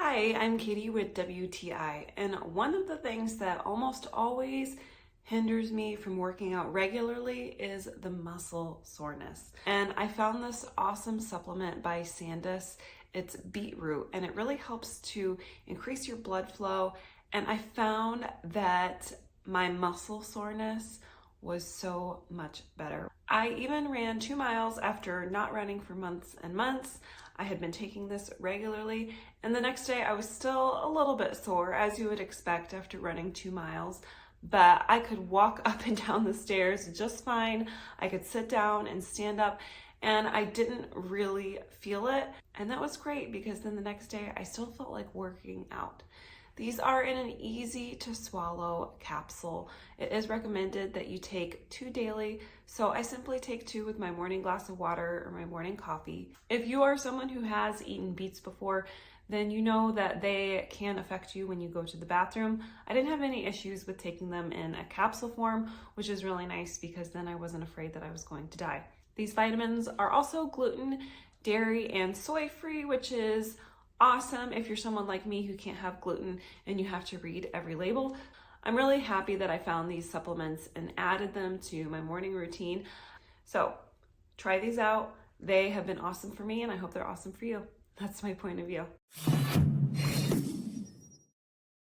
Hi, I'm Katie with WTI, and one of the things that almost always hinders me from working out regularly is the muscle soreness. And I found this awesome supplement by Sandhu. It's beetroot, and it really helps to increase your blood flow. And I found that my muscle soreness was so much better. I even ran 2 miles after not running for months and months. I had been taking this regularly, and the next day I was still a little bit sore, as you would expect after running 2 miles, but I could walk up and down the stairs just fine. I could sit down and stand up, and I didn't really feel it. And that was great because then the next day I still felt like working out. These are in an easy to swallow capsule. It is recommended that you take 2 daily, so I simply take 2 with my morning glass of water or my morning coffee. If you are someone who has eaten beets before, then you know that they can affect you when you go to the bathroom. I didn't have any issues with taking them in a capsule form, which is really nice because then I wasn't afraid that I was going to die. These vitamins are also gluten, dairy, and soy free, which is awesome if you're someone like me who can't have gluten and you have to read every label. I'm really happy that I found these supplements and added them to my morning routine. So try these out. They have been awesome for me, and I hope they're awesome for you. That's my point of view.